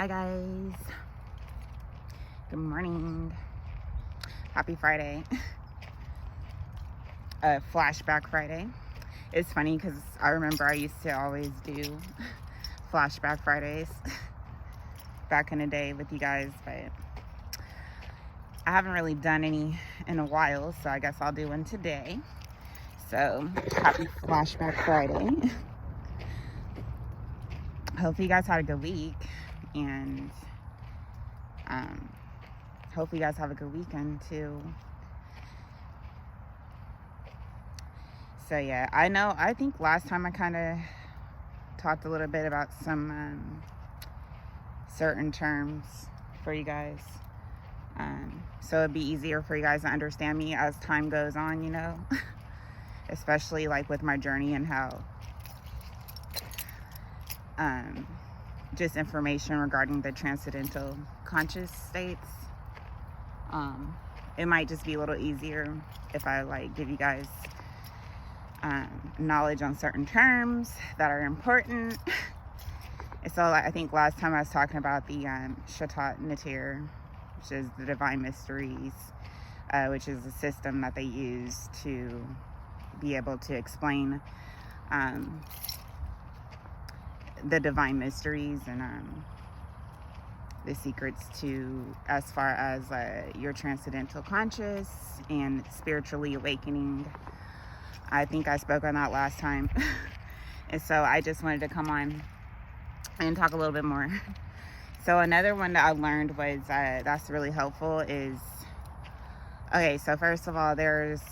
guys, good morning, happy Friday. Flashback Friday. It's funny because I remember I used to always do flashback Fridays back in the day with you guys, but I haven't really done any in a while, so I guess I'll do one today. So happy Flashback Friday. Hopefully you guys had a good week, and hopefully you guys have a good weekend too. So yeah, I think last time I kind of talked a little bit about some certain terms for you guys, so it'd be easier for you guys to understand me as time goes on, you know. Especially like with my journey and how just information regarding the transcendental conscious states. It might just be a little easier if I like give you guys knowledge on certain terms that are important. So I think last time I was talking about the Shatat Natir, which is the Divine Mysteries, which is a system that they use to be able to explain the Divine Mysteries and the secrets to as far as your transcendental conscious and spiritually awakening. I think I spoke on that last time. And so I just wanted to come on and talk a little bit more. So another one that I learned was that's really helpful is, okay, so first of all, there's,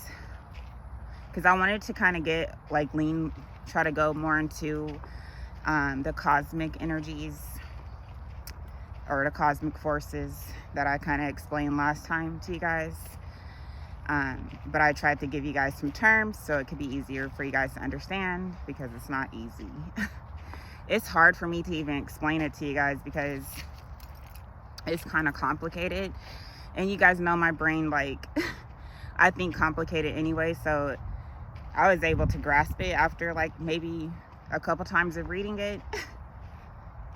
because I wanted to kind of get like try to go more into the cosmic energies or the cosmic forces that I kind of explained last time to you guys. But I tried to give you guys some terms so it could be easier for you guys to understand, because it's not easy. It's hard for me to even explain it to you guys because it's kind of complicated. And you guys know my brain, like, I think complicated anyway. So I was able to grasp it after like maybe a couple times of reading it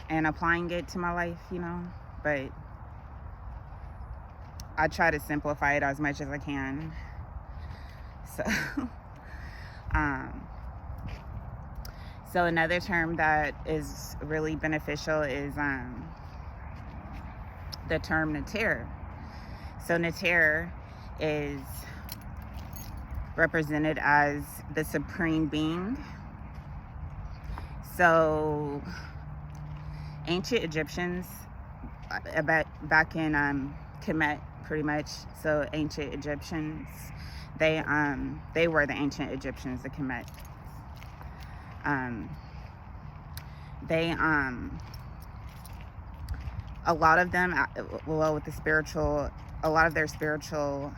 and applying it to my life, you know. But I try to simplify it as much as I can. So, so another term that is really beneficial is the term Natir. So Natir is represented as the supreme being. So ancient Egyptians, back in Kemet, pretty much. So ancient Egyptians, they were the ancient Egyptians, the Kemet. A lot of them, well, with the spiritual, a lot of their spiritual,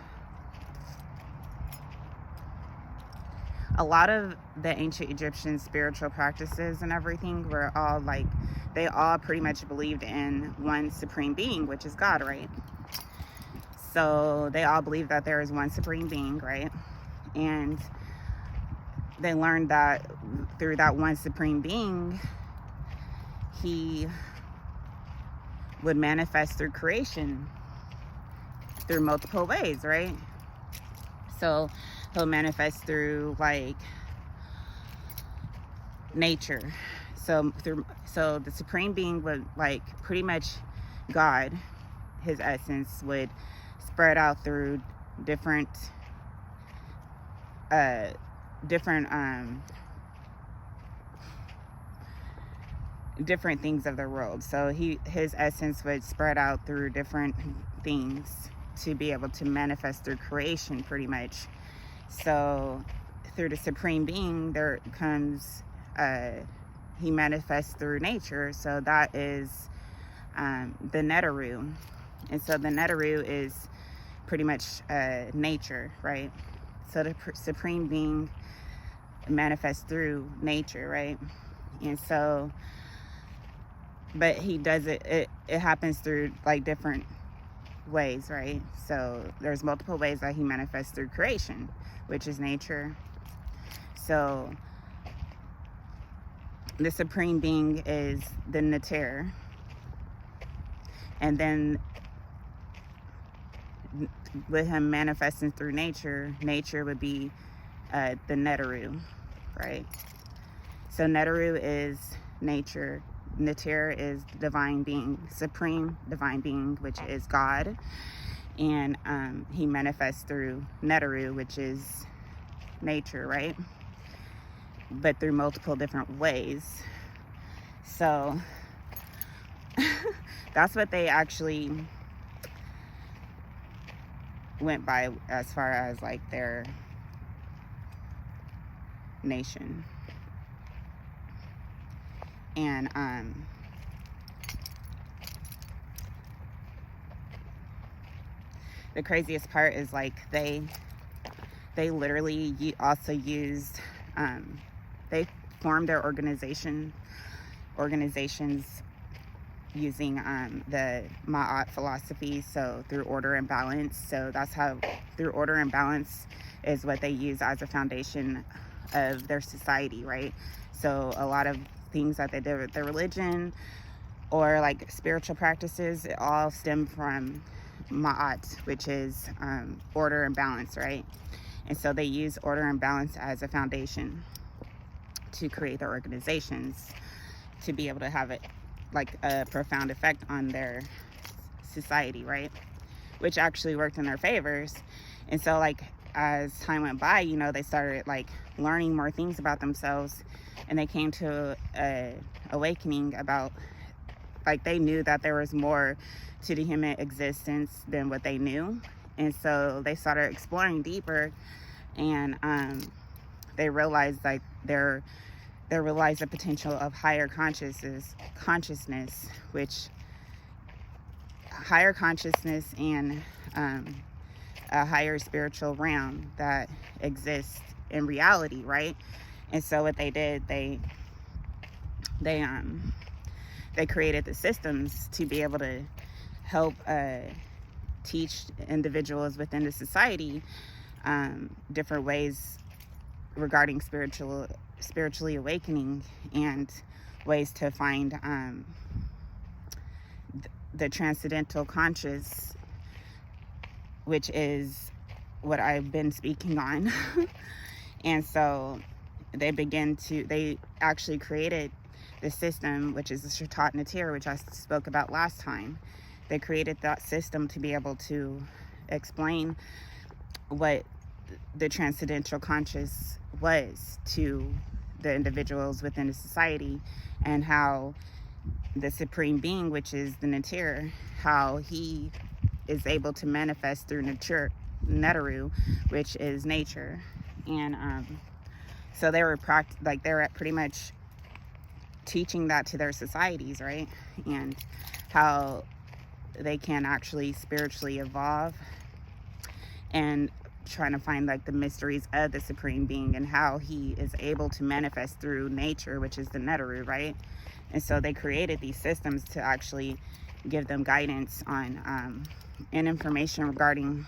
a lot of the ancient Egyptian spiritual practices and everything were all like, they all pretty much believed in one supreme being, which is God, right? So they all believe that there is one supreme being, right? And they learned that through that one supreme being, he would manifest through creation through multiple ways, right? So he'll manifest through like nature. So the supreme being would, like, pretty much God, his essence would spread out through different things of the world. So his essence would spread out through different things to be able to manifest through creation, pretty much. So through the supreme being, there comes he manifests through nature. So that is the Neteru. And so the Neteru is pretty much nature, right? So the supreme being manifests through nature, right? And so, but he does it happens through like different ways, right? So there's multiple ways that he manifests through creation, which is nature. So the supreme being is the Natir. And then with him manifesting through nature, nature would be the Neteru, right? So Neteru is nature. Neter is divine being, supreme divine being, which is God. And he manifests through Neteru, which is nature, right? But through multiple different ways. So that's what they actually went by as far as like their nation. And the craziest part is like they literally also used they formed their organizations using the Ma'at philosophy, so through order and balance. So that's how, through order and balance is what they use as a foundation of their society, right? So a lot of things that they did with their religion or like spiritual practices, it all stem from Ma'at, which is order and balance, right? And so they use order and balance as a foundation to create their organizations, to be able to have it like a profound effect on their society, right? Which actually worked in their favors. And so like as time went by, you know, they started like learning more things about themselves, and they came to a awakening about, like, they knew that there was more to the human existence than what they knew. And so they started exploring deeper, and they realized like they realized the potential of higher consciousness, which higher consciousness and a higher spiritual realm that exists in reality, right? And so what they did, they created the systems to be able to help teach individuals within the society different ways regarding spiritually awakening, and ways to find the transcendental conscious, which is what I've been speaking on. And so they actually created the system, which is the Shatat Natir, which I spoke about last time. They created that system to be able to explain what the transcendental conscious was to the individuals within the society, and how the supreme being, which is the Natir, how he is able to manifest through Neteru, which is nature. And so they were pretty much teaching that to their societies, right? And how they can actually spiritually evolve, and trying to find like the mysteries of the supreme being, and how he is able to manifest through nature, which is the Neteru, right? And so they created these systems to actually give them guidance on and information regarding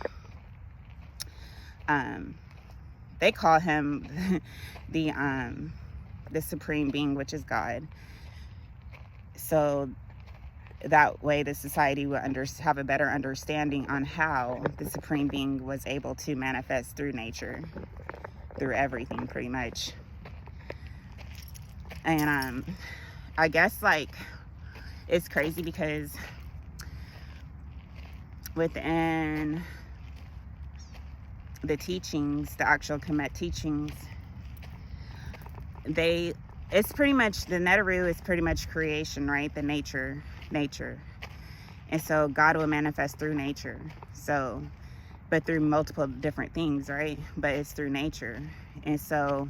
they call him the supreme being, which is God. So that way the society would have a better understanding on how the supreme being was able to manifest through nature, through everything pretty much. And I guess like it's crazy because within the teachings, the actual Kemet teachings, it's pretty much, the Neteru is pretty much creation, right? The nature. And so God will manifest through nature. So, but through multiple different things, right? But it's through nature. And so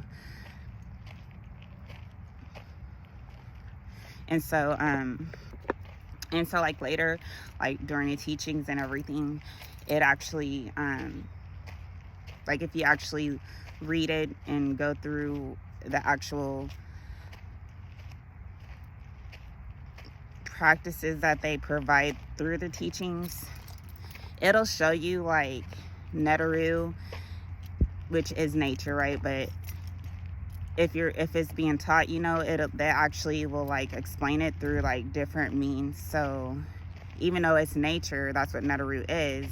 like later, like during the teachings and everything, it actually, like if you actually read it and go through the actual practices that they provide through the teachings, it'll show you like Neteru, which is nature, right? But if it's being taught, you know, they actually will like explain it through like different means. So even though it's nature, that's what Neteru is,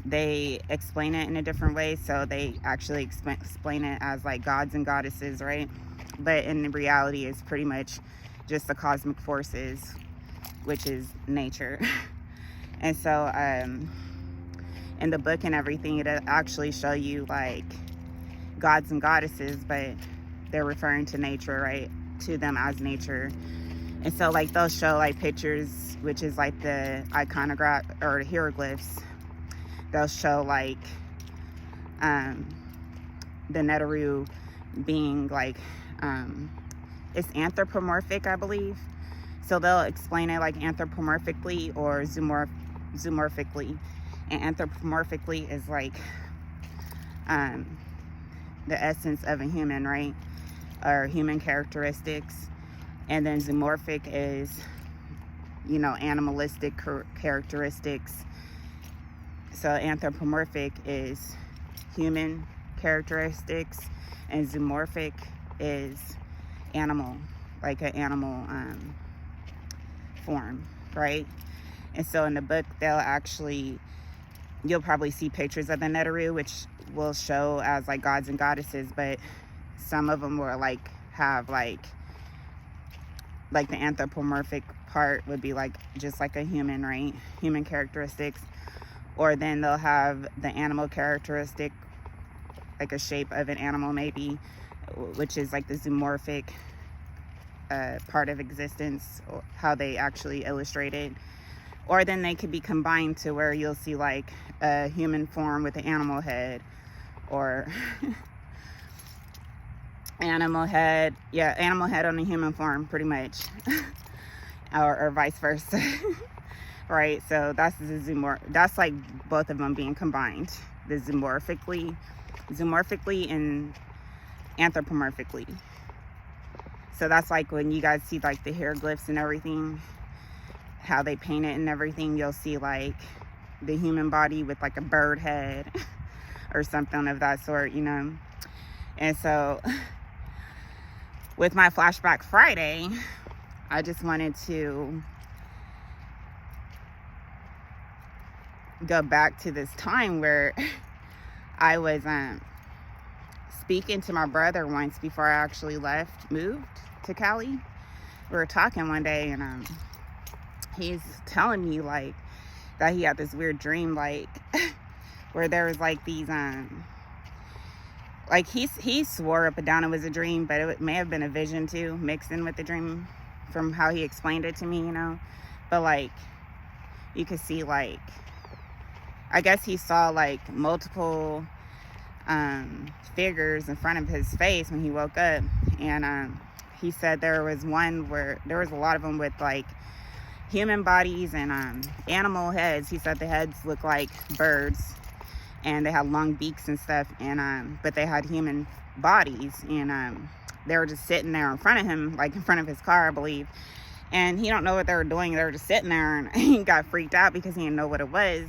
they explain it in a different way. So they actually explain it as like gods and goddesses, right? But in reality, it's pretty much just the cosmic forces, which is nature. And so in the book and everything, it actually show you like gods and goddesses, but they're referring to nature, right? To them as nature. And so like they'll show like pictures, which is like the iconograph or the hieroglyphs. They'll show like the Neteru being like it's anthropomorphic, I believe. So they'll explain it like anthropomorphically or zoomorphically. And anthropomorphically is like the essence of a human, right? Or human characteristics. And then zoomorphic is, you know, animalistic characteristics. So anthropomorphic is human characteristics, and zoomorphic is animal, like an animal form, right? And so in the book, they'll actually, you'll probably see pictures of the Neteru, which will show as like gods and goddesses, but some of them will like have like the anthropomorphic part would be like just like a human, right? Human characteristics. Or then they'll have the animal characteristic, like a shape of an animal maybe, which is like the zoomorphic part of existence, or how they actually illustrate it. Or then they could be combined to where you'll see like a human form with an animal head, or animal head on a human form, pretty much. or vice versa. Right? So that's that's like both of them being combined, the zoomorphically and anthropomorphically. So that's like when you guys see like the hieroglyphs and everything, how they paint it and everything, you'll see like the human body with like a bird head or something of that sort, you know. And so with my Flashback Friday, I just wanted to go back to this time where I was speaking to my brother once before I actually moved to Cali. We were talking one day, and he's telling me like that he had this weird dream, like where there was like these like he swore up and down it was a dream, but it may have been a vision too, mixed in with the dream from how he explained it to me, you know. But like you could see like, I guess he saw like multiple figures in front of his face when he woke up. And he said there was one where there was a lot of them with like human bodies and animal heads. He said the heads looked like birds and they had long beaks and stuff, and but they had human bodies, and they were just sitting there in front of him, like in front of his car, I believe. And he don't know what they were doing. They were just sitting there, and he got freaked out because he didn't know what it was.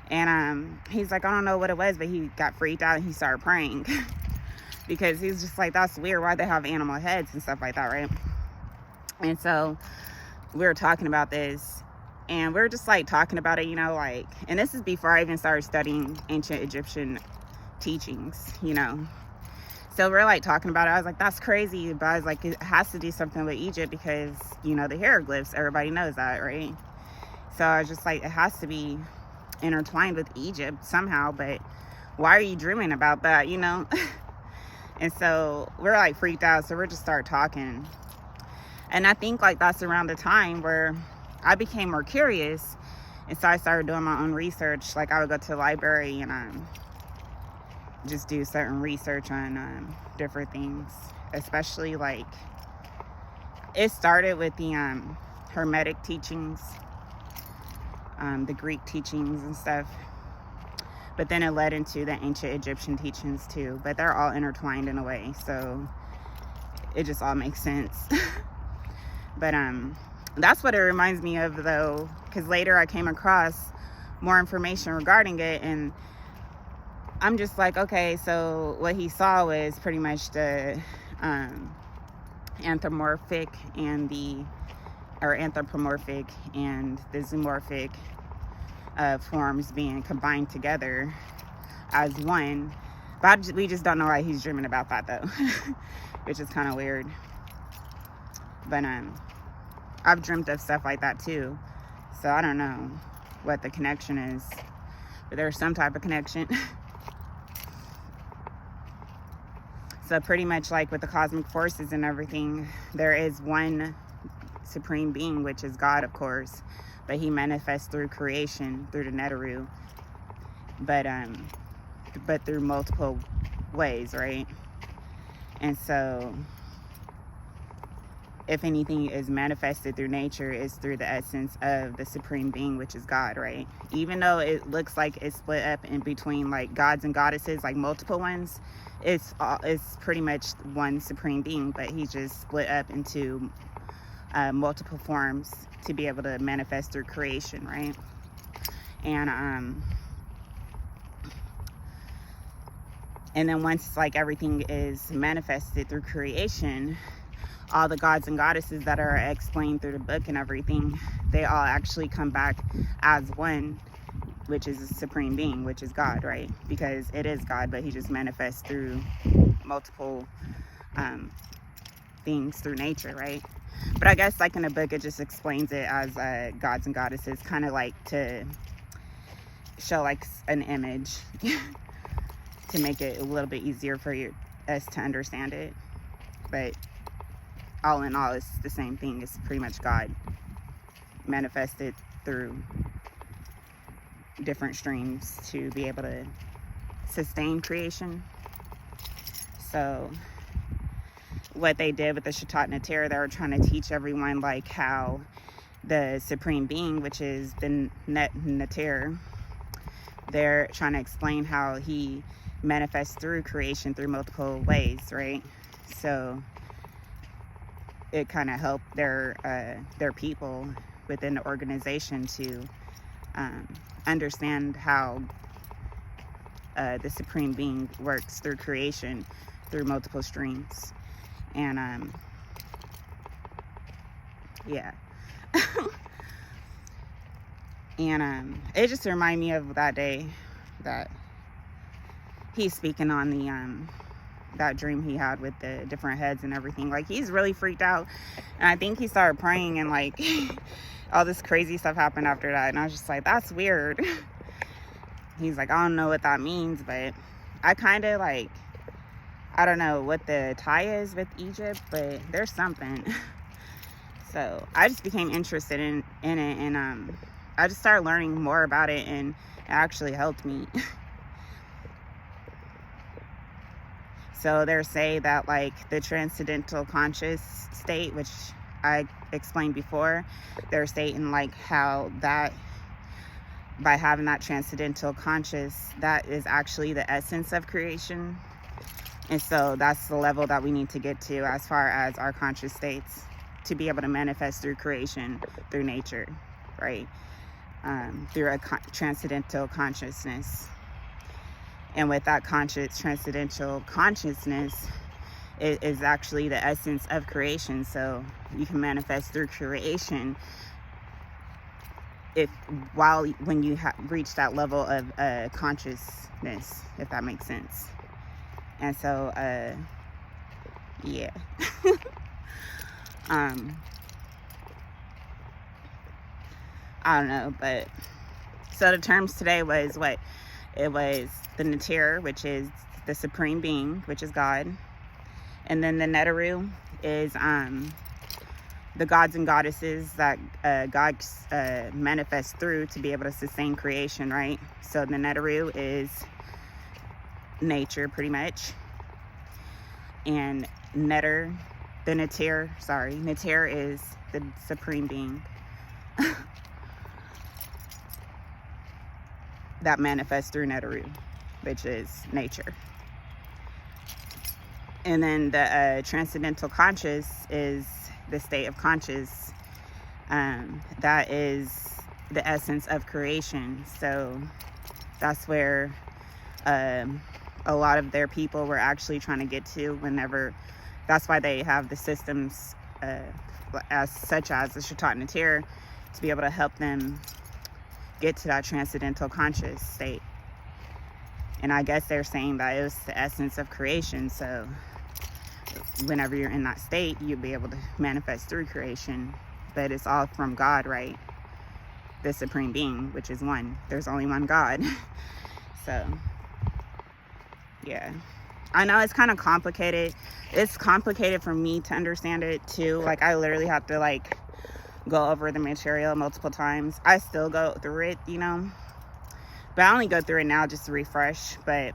And he's like, I don't know what it was, but he got freaked out and he started praying because he's just like, that's weird. Why they have animal heads and stuff like that, right? And so we were talking about this, and we were just like talking about it, you know, like, and this is before I even started studying ancient Egyptian teachings, you know. So we're like talking about it. I was like, that's crazy. But I was like, it has to do something with Egypt because, you know, the hieroglyphs, everybody knows that, right? So I was just like, it has to be intertwined with Egypt somehow, but why are you dreaming about that, you know? And so we're like freaked out, so we're just start talking. And I think like that's around the time where I became more curious, and so I started doing my own research. Like I would go to the library and just do certain research on different things, especially like it started with the Hermetic teachings, the Greek teachings and stuff, but then it led into the ancient Egyptian teachings too, but they're all intertwined in a way, so it just all makes sense. But that's what it reminds me of though, because later I came across more information regarding it, and I'm just like, okay, so what he saw was pretty much the anthropomorphic and the or anthropomorphic and the zoomorphic forms being combined together as one. But we just don't know why he's dreaming about that though, which is kind of weird. But I've dreamt of stuff like that too, so I don't know what the connection is, but there's some type of connection. So pretty much like with the cosmic forces and everything, there is one supreme being, which is God, of course, but he manifests through creation, through the Neteru, but through multiple ways, right? And so if anything is manifested through nature, is through the essence of the supreme being, which is God, right? Even though it looks like it's split up in between like gods and goddesses, like multiple ones, it's pretty much one supreme being, but he just split up into multiple forms to be able to manifest through creation, right? And then once like everything is manifested through creation, all the gods and goddesses that are explained through the book and everything, they all actually come back as one, which is a supreme being, which is God, right? Because it is God, but he just manifests through multiple things through nature, right? But I guess like in the book, it just explains it as gods and goddesses, kind of like to show like an image to make it a little bit easier for us to understand it. But all in all, it's the same thing. It's pretty much God manifested through different streams to be able to sustain creation. So what they did with the Shatat Neter, they were trying to teach everyone like how the supreme being, which is the Neter, they're trying to explain how he manifests through creation through multiple ways, right? So it kind of helped their people within the organization to understand how the supreme being works through creation through multiple streams. And yeah. And it just reminded me of that day that he's speaking on the that dream he had with the different heads and everything. Like, he's really freaked out, and I think he started praying, and like all this crazy stuff happened after that, and I was just like, that's weird. He's like, I don't know what that means, but I kind of like, I don't know what the tie is with Egypt, but there's something. So I just became interested in it, and I just started learning more about it, and it actually helped me. So they're saying that like the transcendental conscious state, which I explained before, they're stating like how that by having that transcendental conscious, that is actually the essence of creation. And so that's the level that we need to get to as far as our conscious states, to be able to manifest through creation, through nature, right? Through a transcendental consciousness. And with that transcendental consciousness, it is actually the essence of creation. So you can manifest through creation when you reach that level of consciousness, if that makes sense. And so, yeah. I don't know, but so the terms today was what? It was the Neter, which is the supreme being, which is God. And then the Neteru is the gods and goddesses that God manifests through to be able to sustain creation, right? So the Neteru is nature, pretty much. And Neter is the supreme being that manifests through Neteru, which is nature. And then the transcendental conscious is the state of conscious. That is the essence of creation. So that's where a lot of their people were actually trying to get to whenever, that's why they have the systems such as the Shatat Natir, to be able to help them get to that transcendental conscious state. And I guess they're saying that it was the essence of creation. So whenever you're in that state, you'll be able to manifest through creation. But it's all from God, right? The Supreme Being, which is one. There's only one God. So, yeah. I know it's kind of complicated. It's complicated for me to understand it too. Like, I literally have to like go over the material multiple times. I still go through it, you know. But I only go through it now just to refresh. But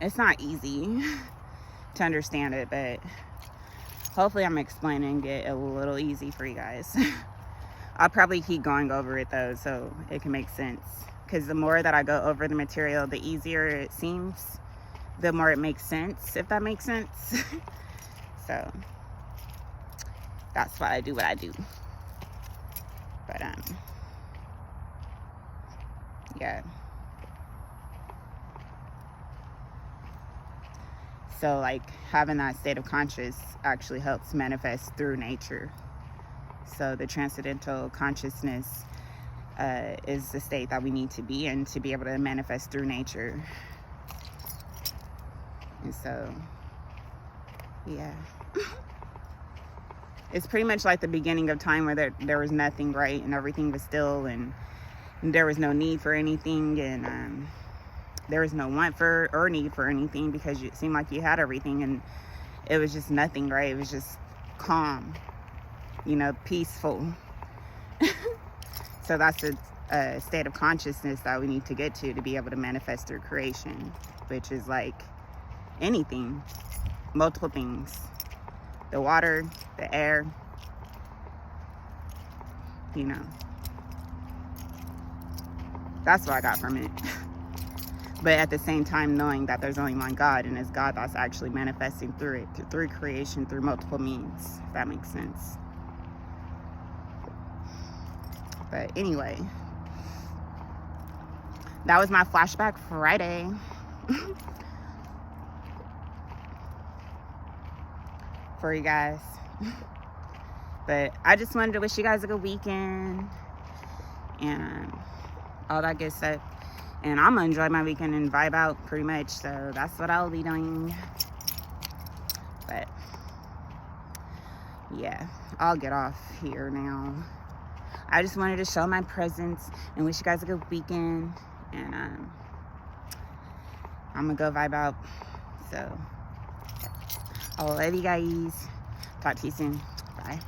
it's not easy to understand it. But hopefully I'm explaining it a little easy for you guys. I'll probably keep going over it though, so it can make sense. Because the more that I go over the material, the easier it seems. The more it makes sense, if that makes sense. So that's why I do what I do. But yeah. So like having that state of conscious actually helps manifest through nature. So the transcendental consciousness is the state that we need to be in to be able to manifest through nature. And so, yeah. It's pretty much like the beginning of time where there was nothing, right? And everything was still, and there was no need for anything, and there was no want for or need for anything, because it seemed like you had everything, and it was just nothing, right? It was just calm, you know, peaceful. So that's a state of consciousness that we need to get to be able to manifest through creation, which is like anything, multiple things. The water, the air, you know. That's what I got from it. But at the same time, knowing that there's only one God, and it's God that's actually manifesting through it, through creation, through multiple means, if that makes sense. But anyway, that was my flashback Friday. For you guys. But I just wanted to wish you guys a good weekend and all that good stuff. And I'm gonna enjoy my weekend and vibe out pretty much. So that's what I'll be doing. But yeah, I'll get off here now. I just wanted to show my presence and wish you guys a good weekend. And I'm gonna go vibe out. So I love you guys. Talk to you soon. Bye.